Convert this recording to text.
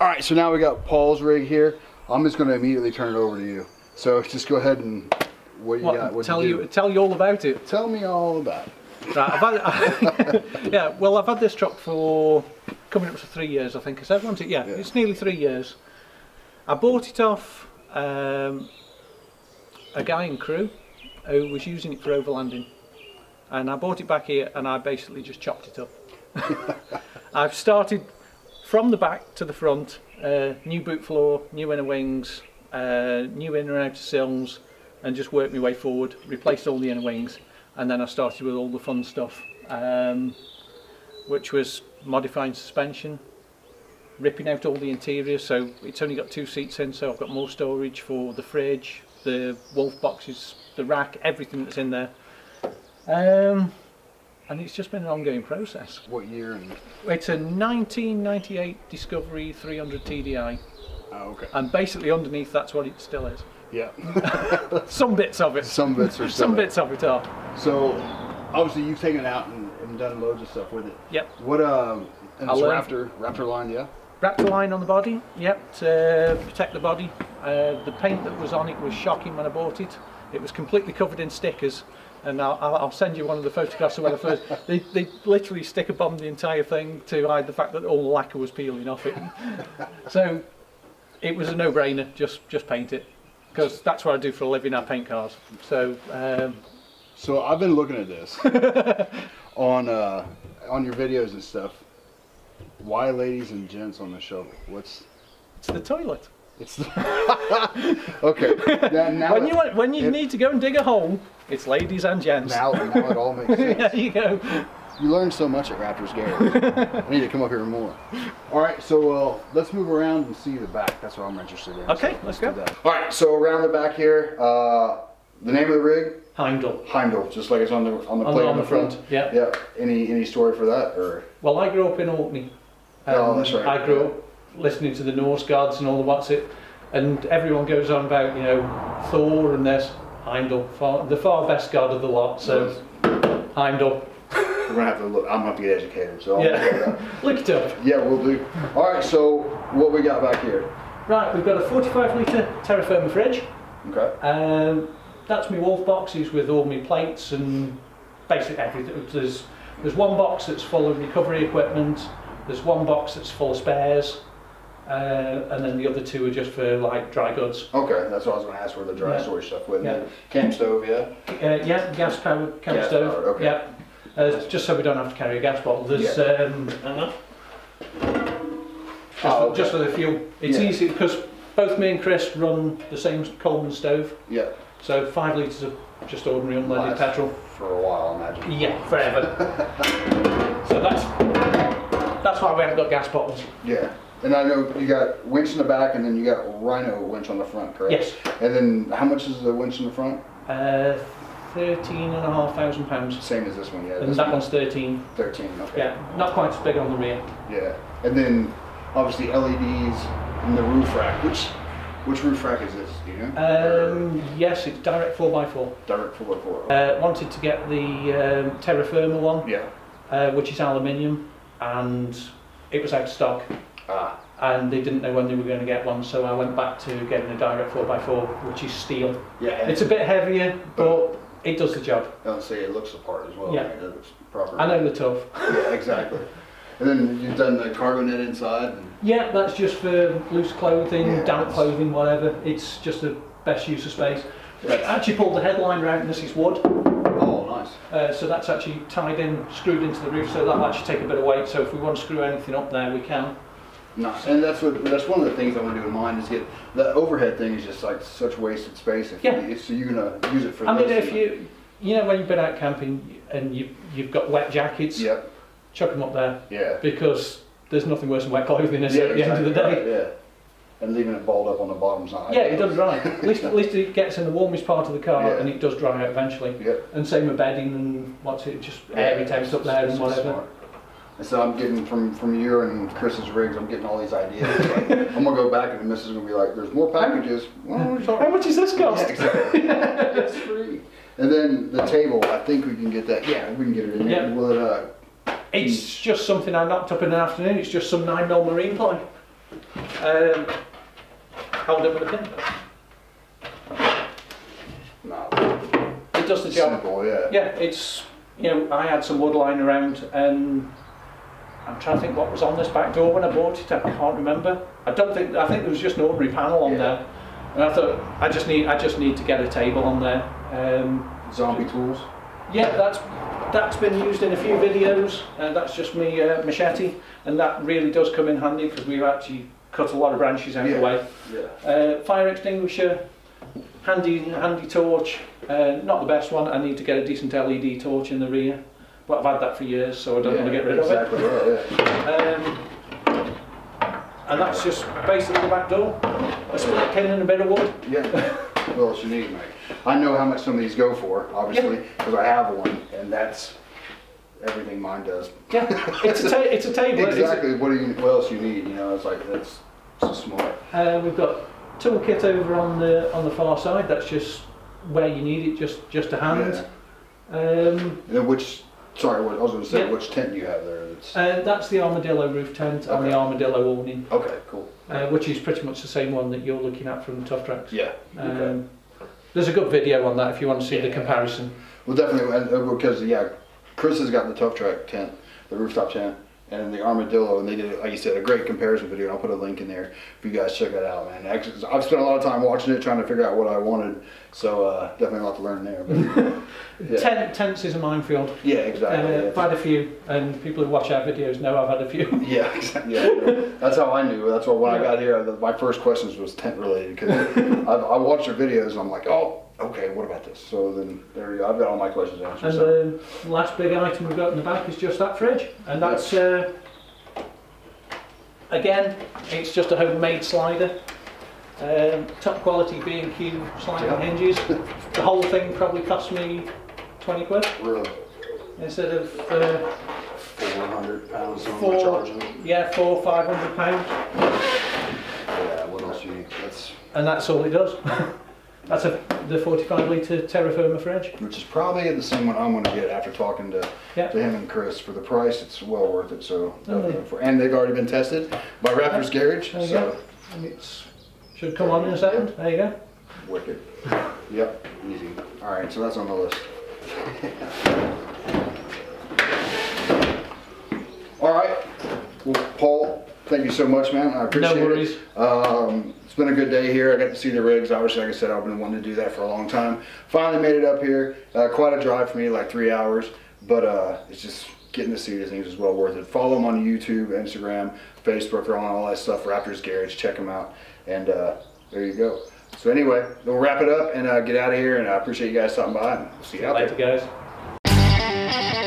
All right, so now we got Paul's rig here. I'm just going to immediately turn it over to you. So just go ahead and what you got? What tell you all about it. Tell me all about it. Right, yeah. Well, I've had this truck for coming up to 3 years, I think I said, wasn't it? Yeah, it's nearly 3 years. I bought it off a guy in Crewe who was using it for overlanding, and I bought it back here and I basically just chopped it up. I've started from the back to the front, new boot floor, new inner wings, new inner and outer sills, and just worked my way forward, replaced all the inner wings, and then I started with all the fun stuff, which was modifying suspension, ripping out all the interiors, so it's only got 2 seats in, so I've got more storage for the fridge, the wolf boxes, the rack, everything that's in there. And it's just been an ongoing process. What year? It's a 1998 Discovery 300 TDI. Oh, okay. And basically underneath that's what it still is. Yeah. Some bits of it. Some bits are still Some bits of it are. So, obviously you've taken it out and done loads of stuff with it. Yep. What, and it's Raptor line, yeah? Raptor line on the body, yep, to protect the body. The paint that was on it was shocking when I bought it. It was completely covered in stickers. And I'll send you one of the photographs of when I first. They literally sticker bombed the entire thing to hide the fact that all the lacquer was peeling off it. So it was a no-brainer. Just paint it, because that's what I do for a living. I paint cars. So so I've been looking at this on your videos and stuff. Why ladies and gents on the shovel? It's the toilet. It's okay. Now when you need to go and dig a hole, it's ladies and gents. Now it all makes sense. There you go. You learn so much at Raptor's Garage. I need to come up here more. All right, so let's move around and see the back. That's what I'm interested in. Okay, so let's go. All right, so around the back here, the name of the rig? Heimdall. Heimdall, just like it's on the plate on the front. Yeah. Yeah. Any story for that, or? Well, I grew up in Orkney. Oh, that's right. I grew up listening to the Norse gods and all the what's it, and everyone goes on about, you know, Thor and this. Heimdall, the far best god of the lot. So Heimdall. We're gonna have to look. I'm gonna have to get educated. So yeah, look it up. Yeah, we'll do. All right. So what we got back here? Right, we've got a 45 litre terra firma fridge. Okay. That's my wolf boxes with all my plates and basically everything. There's one box that's full of recovery equipment. There's one box that's full of spares. And then the other 2 are just for like dry goods. Okay, that's what I was going to ask, where the dry storage stuff with. Yeah. Camp stove, yeah? Yeah, gas powered camp stove. Powered, okay. Yeah. Just so we don't have to carry a gas bottle. There's just for the fuel. It's easy because both me and Chris run the same Coleman stove. Yeah. So 5 litres of just ordinary unleaded petrol. For a while, I imagine. Yeah, forever. So that's why we haven't got gas bottles. Yeah. And I know you got winch in the back, and then you got Rhino winch on the front, correct? Yes. And then how much is the winch in the front? £13,500. Same as this one, yeah. And that one's 13. 13, okay. Yeah, not quite as big on the rear. Yeah. And then obviously LEDs and the roof rack. Which roof rack is this? Do you know? Yes, it's direct 4x4. Direct 4x4. Wanted to get the terra firma one. Yeah. Which is aluminium, and it was out of stock. And they didn't know when they were going to get one, so I went back to getting a direct 4x4, which is steel. Yeah. It's a bit heavier, but it does the job. I'll say it looks the part as well. Yeah. It looks proper. I know they're tough. Yeah, exactly. And then you've done the cargo net inside. Yeah, that's just for loose clothing, damp clothing, whatever. It's just the best use of space. I actually pulled the headliner out, and this is wood. Oh, nice. So that's actually tied in, screwed into the roof, so that'll actually take a bit of weight. So if we want to screw anything up there, we can. Nice. And that's one of the things I want to do in mine is get the overhead thing is just like such wasted space. So you're gonna use it for. I mean, if you know when you've been out camping and you've got wet jackets, chuck them up there. Yeah. Because there's nothing worse than wet clothing, is it? At the end of the day. Right, yeah. And leaving it balled up on the bottom side. Yeah, it does dry. At least it gets in the warmest part of the car, and it does dry out eventually. Yeah. And same with bedding and just airy temps up there and whatever. Smart. And so I'm getting from you and Chris's rigs, I'm getting all these ideas. Like, I'm gonna go back and the missus is gonna be like, "There's more packages." How much is this cost? Yeah, exactly. It's free. And then the table, I think we can get that. Yeah, we can get it in there. Yeah. Will it? It's just something I knocked up in the afternoon. It's just some 9mm marine ply. Hold it with a pin. No. It does the job. Simple, yeah. Yeah, it's, you know, I had some wood lying around and I'm trying to think what was on this back door when I bought it. I can't remember. I think there was just an ordinary panel on there. And I thought I just need to get a table on there. Zombie tools? Yeah, that's been used in a few videos, and that's just me machete, and that really does come in handy because we've actually cut a lot of branches out of the way. Yeah. Fire extinguisher, handy torch. Not the best one. I need to get a decent LED torch in the rear, but I've had that for years, so I don't want to get rid of it. Yeah. And that's just basically the back door. A split pin and a bit of wood. Yeah. What else you need, mate? I know how much some of these go for, obviously, because I have one, and that's everything mine does. Yeah, it's a table. Exactly. What else you need? You know, it's like that's so smart. We've got toolkit over on the far side. That's just where you need it, just to hand. Yeah. And which? Sorry, I was going to say, which tent you have there? That's the armadillo roof tent and the armadillo awning. Okay, cool. Which is pretty much the same one that you're looking at from the Tough Tracks. Yeah. Okay. There's a good video on that if you want to see the comparison. Well, definitely, because Chris has got the Tough Track tent, the rooftop tent, and the armadillo, and they did, like you said, a great comparison video. And I'll put a link in there for you guys. Check that out, man. Actually, I've spent a lot of time watching it, trying to figure out what I wanted. So definitely a lot to learn there. But, Tents is a minefield. Yeah, exactly. I've had a few, and people who watch our videos know I've had a few. Yeah, exactly. Yeah, that's how I knew. That's why when I got here, my first questions was tent related because I watched your videos and I'm like, oh. Okay, what about this? So then there you go. I've got all my questions answered. And the last big item we've got in the back is just that fridge, and that's again, it's just a homemade slider. Top quality B&Q sliding hinges. The whole thing probably cost me 20 quid. Really? Instead of 400 pounds on charging. Yeah, £400-500. Yeah. What else you need? And that's all it does. That's the 45 litre Terra Firma fridge. Which is probably the same one I'm going to get after talking to him and Chris. For the price, it's well worth it. So, and they've already been tested by Raptor's Garage. So, and it's should come on in a second. There you go. Wicked. Yep, easy. All right, so that's on the list. All right. Well, Paul, thank you so much, man. I appreciate it. No worries. It's been a good day here. I got to see the rigs. Obviously, like I said, I've been wanting to do that for a long time. Finally made it up here. Quite a drive for me, like 3 hours. But it's just getting to see these things is well worth it. Follow them on YouTube, Instagram, Facebook. They're on all that stuff. Raptor's Garage. Check them out. And there you go. So anyway, we'll wrap it up and get out of here. And I appreciate you guys stopping by. And we'll see you out there. Later, guys.